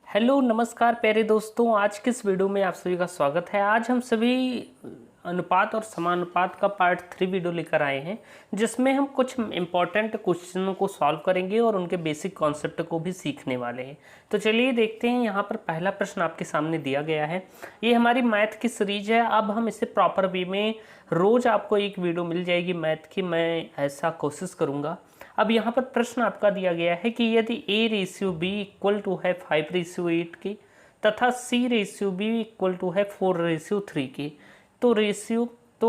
Hello नमस्कार प्यारे दोस्तों, आज के इस वीडियो में आप सभी का स्वागत है। आज हम सभी अनुपात और समानुपात का पार्ट 3 वीडियो लेकर आए हैं, जिसमें हम कुछ इम्पॉर्टेंट क्वेश्चनों को सॉल्व करेंगे और उनके बेसिक कॉन्सेप्ट को भी सीखने वाले हैं। तो चलिए देखते हैं। यहाँ पर पहला प्रश्न आपके सामने दिया गया है। ये हमारी मैथ की सीरीज है। अब हम इसे प्रॉपर वे में रोज़ आपको एक वीडियो मिल जाएगी मैथ की, मैं ऐसा कोशिश करूँगा। अब यहाँ पर प्रश्न आपका दिया गया है कि यदि A/B इक्वल टू है 5/8 की तथा C/B इक्वल टू है 4/3 की, तो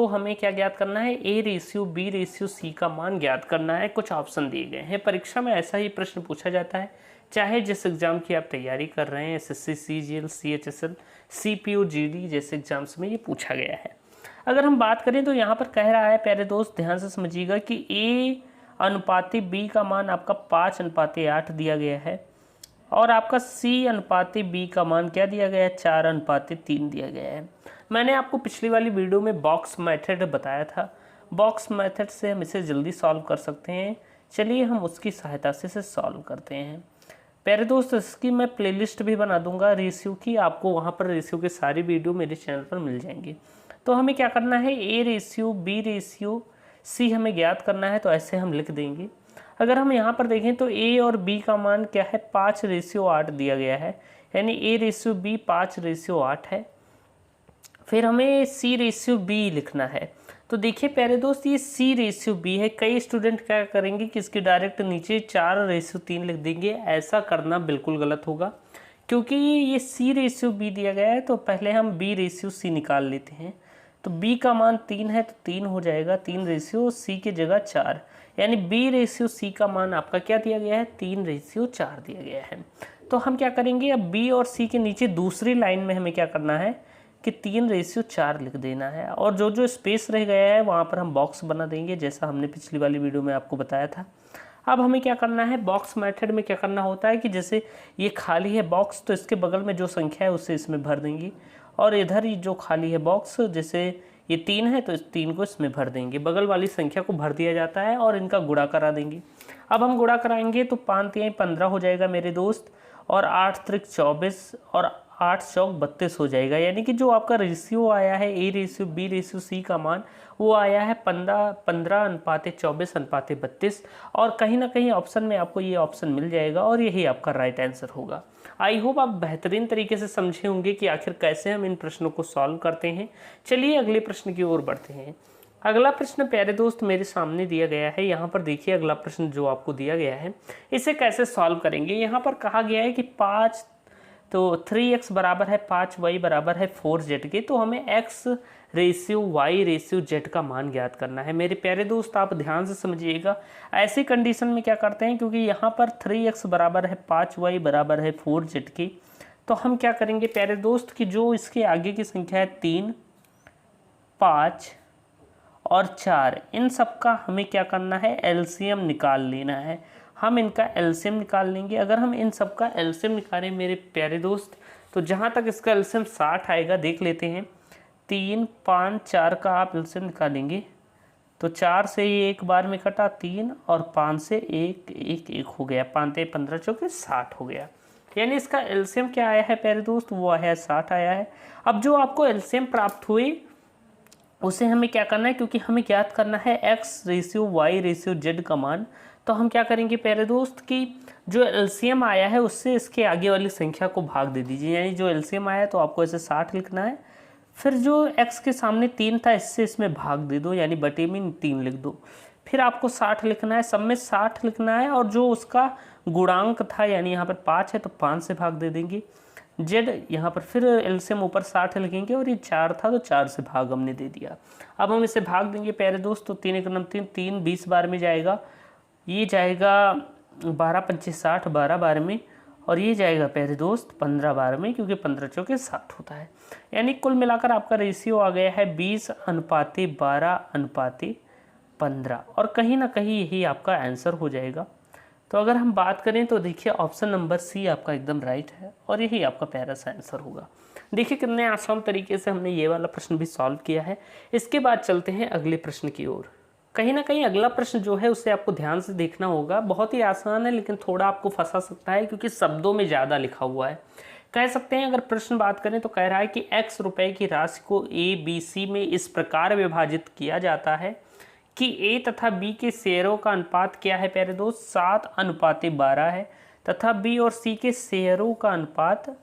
हमें क्या ज्ञात करना है? A/B/C का मान ज्ञात करना है। कुछ ऑप्शन दिए गए हैं। परीक्षा में ऐसा ही प्रश्न पूछा जाता है, चाहे जिस एग्जाम की आप तैयारी कर रहे हैं, SSC, CGL, CHSL, CPU, GD जैसे एग्जाम्स में ये पूछा गया है। अगर हम बात करें तो यहाँ पर कह रहा है, प्यारे दोस्त ध्यान से समझिएगा कि A अनुपाती B का मान आपका 5:8 दिया गया है और आपका C अनुपाती B का मान क्या दिया गया है? 4:3 दिया गया है। मैंने आपको पिछली वाली वीडियो में बॉक्स मेथड बताया था। बॉक्स मेथड से हम इसे जल्दी सॉल्व कर सकते हैं। चलिए हम उसकी सहायता से इसे सॉल्व करते हैं। प्यारे दोस्त, इसकी मैं प्लेलिस्ट भी बना दूंगा रेशियो की, आपको वहाँ पर रेशियो के सारी वीडियो मेरे चैनल पर मिल जाएंगी। तो हमें क्या करना है? A/B C हमें ज्ञात करना है, तो ऐसे हम लिख देंगे। अगर हम यहाँ पर देखें तो A और B का मान क्या है? 5/8 दिया गया है, यानी A/B 5/8 है। फिर हमें C/B लिखना है। तो देखिए प्यारे दोस्त, ये C/B है। कई स्टूडेंट क्या करेंगे कि इसके डायरेक्ट नीचे 4/3 लिख देंगे। ऐसा करना बिल्कुल गलत होगा, क्योंकि ये C/B दिया गया है। तो पहले हम B/C निकाल लेते हैं। तो B का मान 3 है, तो 3 हो जाएगा। 3/C की जगह 4, यानी B/C का मान आपका क्या दिया गया है? 3/4 दिया गया है। तो हम क्या करेंगे? अब B और C के नीचे दूसरी लाइन में हमें क्या करना है कि 3/4 लिख देना है, और जो जो स्पेस रह गया है वहाँ पर हम बॉक्स बना देंगे, जैसा हमने पिछली वाली वीडियो में आपको बताया था। अब हमें क्या करना है? बॉक्स मेथड में क्या करना होता है कि जैसे ये खाली है बॉक्स, तो इसके बगल में जो संख्या है उसे इसमें भर देंगे, और इधर ही जो खाली है बॉक्स, जैसे ये 3 है तो इस 3 को इसमें भर देंगे। बगल वाली संख्या को भर दिया जाता है और इनका गुणा करा देंगे। अब हम गुणा कराएंगे तो 5×3 15 हो जाएगा मेरे दोस्त, और 8×3 24 और 8×4 32 हो जाएगा। यानी कि जो आपका रेशियो आया है A/B/C का मान, वो आया है 15:24:32। और कहीं ना कहीं ऑप्शन में आपको ये ऑप्शन मिल जाएगा, और यही आपका राइट आंसर होगा। आई होप आप बेहतरीन तरीके से समझे होंगे कि आखिर कैसे हम इन प्रश्नों को सॉल्व करते हैं। चलिए अगले प्रश्न की ओर बढ़ते हैं। अगला प्रश्न प्यारे दोस्त मेरे सामने दिया गया है। यहाँ पर देखिए अगला प्रश्न जो आपको दिया गया है, इसे कैसे सॉल्व करेंगे। यहाँ पर कहा गया है कि 5 तो 3x बराबर है 5y बराबर है 4z के, तो हमें x/y/z का मान ज्ञात करना है। मेरे प्यारे दोस्त आप ध्यान से समझिएगा। ऐसी कंडीशन में क्या करते हैं, क्योंकि यहाँ पर 3x बराबर है 5y बराबर है 4z की, तो हम क्या करेंगे प्यारे दोस्त कि जो इसके आगे की संख्या है 3, 5 और 4, इन सब का हमें क्या करना है? एलसीएम निकाल लेना है। हम इनका एलसीएम निकाल लेंगे। अगर हम इन सब का एलसीएम निकालें मेरे प्यारे दोस्त, तो जहाँ तक इसका एलसीएम 60 आएगा देख लेते हैं। 3, 5, 4 का आप एलसीएम निकालेंगे तो 4 से ये एक बार में कटा 3, और 5 से 1 हो गया। 5×3 15 चौके 60 हो गया। यानी इसका एलसीएम क्या आया है प्यारे दोस्त? वो आया है 60 आया है। अब जो आपको एलसीएम प्राप्त हुई उसे हमें क्या करना है, क्योंकि हमें ज्ञात करना है x/y/z का मान, तो हम क्या करेंगे प्यारे दोस्त कि जो एलसीएम आया है उससे इसके आगे वाली संख्या को भाग दे दीजिए। यानी जो एलसीएम आया तो आपको ऐसे 60 लिखना है, फिर जो x के सामने 3 था इससे इसमें भाग दे दो, यानी बटे में 3 लिख दो। फिर आपको 60 लिखना है, सब में 60 लिखना है, और जो उसका गुणांक था यानी यहाँ पर 5 है तो 5 से भाग दे देंगे। जेड यहाँ पर फिर एलसीएम ऊपर 60 लिखेंगे, और ये 4 था तो 4 से भाग हमने दे दिया। अब हम इसे भाग देंगे प्यारे दोस्त, तो 3 × 9 = 3 20 बार में जाएगा। ये जाएगा 12×5 = 60 12 बार में, और ये जाएगा प्यारे दोस्त 15 बार में, क्योंकि 15 चौके 60 होता है। यानी कुल मिलाकर आपका रेशियो आ गया है 20:12:15, और कहीं ना कहीं यही आपका आंसर हो जाएगा। तो अगर हम बात करें तो देखिए ऑप्शन नंबर सी आपका एकदम राइट है, और यही आपका प्यारा सा आंसर होगा। देखिए कितने आसान तरीके से हमने ये वाला प्रश्न भी सॉल्व किया है। इसके बाद चलते हैं अगले प्रश्न की ओर। कहीं ना कहीं अगला प्रश्न जो है उसे आपको ध्यान से देखना होगा। बहुत ही आसान है लेकिन थोड़ा आपको फंसा सकता है क्योंकि शब्दों में ज़्यादा लिखा हुआ है। कह सकते हैं अगर प्रश्न बात करें तो कह रहा है कि x रुपए की राशि को ABC में इस प्रकार विभाजित किया जाता है कि A तथा B के शेयरों का अनुपात क्या है प्यारे दोस्त, 7:12 है, तथा B और C के शेयरों का अनुपात,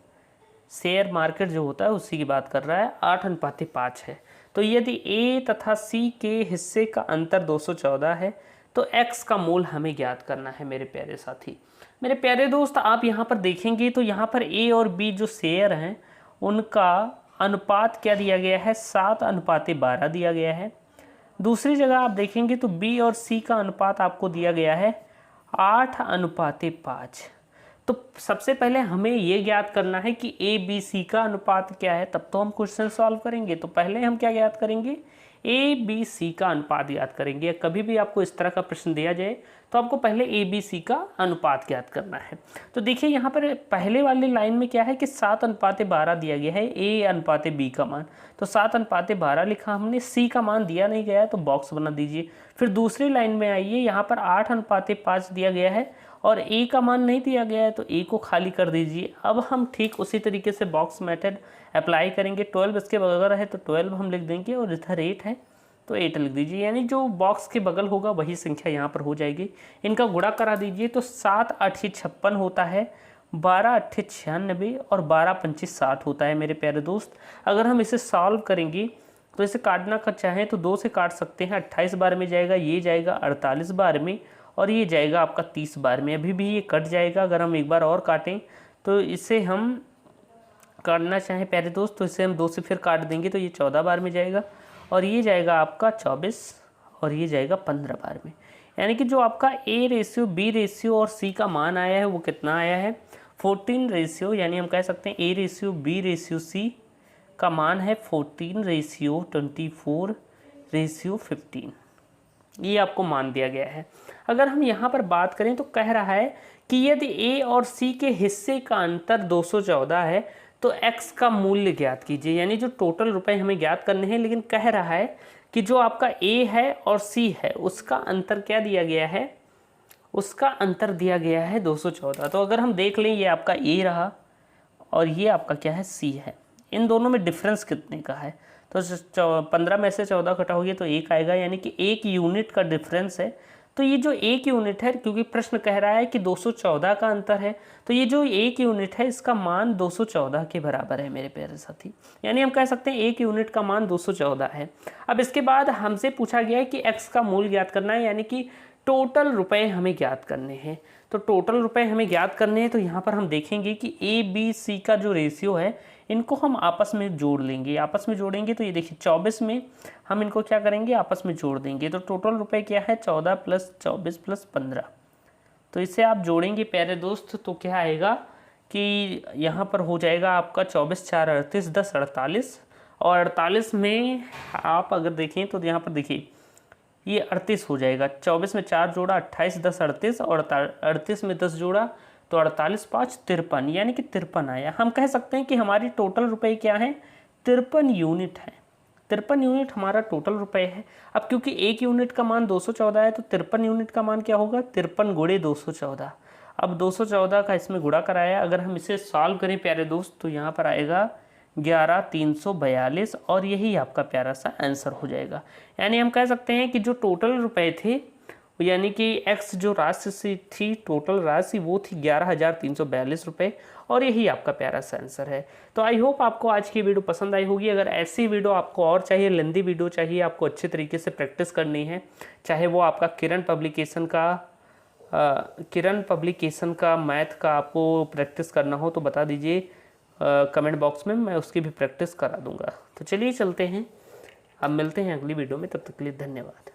शेयर मार्केट जो होता है उसी की बात कर रहा है, 8:5 है। तो यदि A तथा C के हिस्से का अंतर 214 है तो X का मूल हमें ज्ञात करना है मेरे प्यारे साथी। मेरे प्यारे दोस्त, आप यहाँ पर देखेंगे तो यहाँ पर A और B जो शेयर हैं उनका अनुपात क्या दिया गया है, 7:12 दिया गया है। दूसरी जगह आप देखेंगे तो B और C का अनुपात आपको दिया गया है 8:5। तो सबसे पहले हमें ये ज्ञात करना है कि ABC का अनुपात क्या है, तब तो हम क्वेश्चन सॉल्व करेंगे। तो पहले हम क्या ज्ञात करेंगे, ABC का अनुपात ज्ञात करेंगे। कभी भी आपको इस तरह का प्रश्न दिया जाए तो आपको पहले ABC का अनुपात ज्ञात करना है। तो देखिए यहाँ पर पहले वाली लाइन में क्या है कि 7:12 दिया गया है A/B का मान, तो 7:12 लिखा हमने, C का मान दिया नहीं गया है तो बॉक्स बना दीजिए। फिर दूसरी लाइन में आइए, यहाँ पर 8:5 दिया गया है और A का मान नहीं दिया गया है तो A को खाली कर दीजिए। अब हम ठीक उसी तरीके से बॉक्स मेथड अप्लाई करेंगे। 12 इसके बगल है तो 12 हम लिख देंगे और इधर 8 है तो 8 लिख दीजिए, यानी जो बॉक्स के बगल होगा वही संख्या यहाँ पर हो जाएगी। इनका गुणा करा दीजिए तो 7×8 = 56 होता है, 12×8 = 96 और 12×5 = 60 होता है मेरे प्यारे दोस्त। अगर हम इसे सॉल्व करेंगे तो इसे काटना का चाहें तो 2 से काट सकते हैं। 28 बार में जाएगा, ये जाएगा 48 बार में और ये जाएगा आपका 30 बार में। अभी भी ये कट जाएगा। अगर हम एक बार और काटें तो इसे हम काटना चाहें प्यारे दोस्त तो इसे हम 2 से फिर काट देंगे तो ये 14 बार में जाएगा और ये जाएगा आपका 24 और ये जाएगा 15 बार में। यानी कि जो आपका A/B रेशियो और C का मान आया है वो कितना आया है, 14 रेशियो, यानी हम कह सकते हैं A/B/C का मान है 14:24:15। ये आपको मान दिया गया है। अगर हम यहाँ पर बात करें तो कह रहा है कि यदि A और C के हिस्से का अंतर 214 है तो X का मूल्य ज्ञात कीजिए। यानी जो टोटल रुपए हमें ज्ञात करने हैं, लेकिन कह रहा है कि जो आपका A है और C है उसका अंतर क्या दिया गया है, उसका अंतर दिया गया है 214। तो अगर हम देख लें, ये आपका A रहा और ये आपका क्या है, C है। इन दोनों में डिफरेंस कितने का है, तो 15 में से 14 घटाओगे तो 1 आएगा, यानी कि 1 यूनिट का डिफरेंस है। तो ये जो 1 यूनिट है, क्योंकि प्रश्न कह रहा है कि 214 का अंतर है, तो ये जो 1 यूनिट है इसका मान 214 के बराबर है मेरे प्यारे साथी। यानी हम कह सकते हैं 1 यूनिट का मान 214 है। अब इसके बाद हमसे पूछा गया है कि x का मूल्य ज्ञात करना है, यानी कि टोटल रुपए हमें ज्ञात करने हैं। तो टोटल रुपए हमें ज्ञात करने हैं तो यहाँ पर हम देखेंगे कि ABC का जो रेशियो है इनको हम आपस में जोड़ लेंगे। आपस में जोड़ेंगे तो ये देखिए 24 में हम इनको क्या करेंगे, आपस में जोड़ देंगे। तो टोटल रुपए क्या है, 14 + 24 + 15। तो इसे आप जोड़ेंगे प्यारे दोस्त तो क्या आएगा कि यहाँ पर हो जाएगा आपका 24 × 4 = 38, 10 = 48 और 48 में आप अगर देखें तो यहाँ पर देखिए ये 38 हो जाएगा। 24 में 4 जोड़ा 28, 10 38 और 38 में 10 जोड़ा तो 48 × 5 = 53, यानी कि 53 आया। हम कह सकते हैं कि हमारी टोटल रुपए क्या है, 53 यूनिट है। 53 यूनिट हमारा टोटल रुपए है। अब क्योंकि 1 यूनिट का मान 214 है तो 53 यूनिट का मान क्या होगा, 53 × 214। अब 214 का इसमें गुणा कराया, अगर हम इसे सॉल्व करें प्यारे दोस्त तो यहाँ पर आएगा 11,342 और यही आपका प्यारा सा आंसर हो जाएगा। यानी हम कह सकते हैं कि जो टोटल रुपए थे, यानी कि x जो राशि थी, टोटल राशि वो थी 11,342 रुपये और यही आपका प्यारा सा आंसर है। तो आई होप आपको आज की वीडियो पसंद आई होगी। अगर ऐसी वीडियो आपको और चाहिए, लेंदी वीडियो चाहिए, आपको अच्छे तरीके से प्रैक्टिस करनी है, चाहे वो आपका किरण पब्लिकेशन का मैथ का आपको प्रैक्टिस करना हो तो बता दीजिए कमेंट बॉक्स में, मैं उसकी भी प्रैक्टिस करा दूंगा। तो चलिए चलते हैं, अब मिलते हैं अगली वीडियो में, तब तक के लिए धन्यवाद।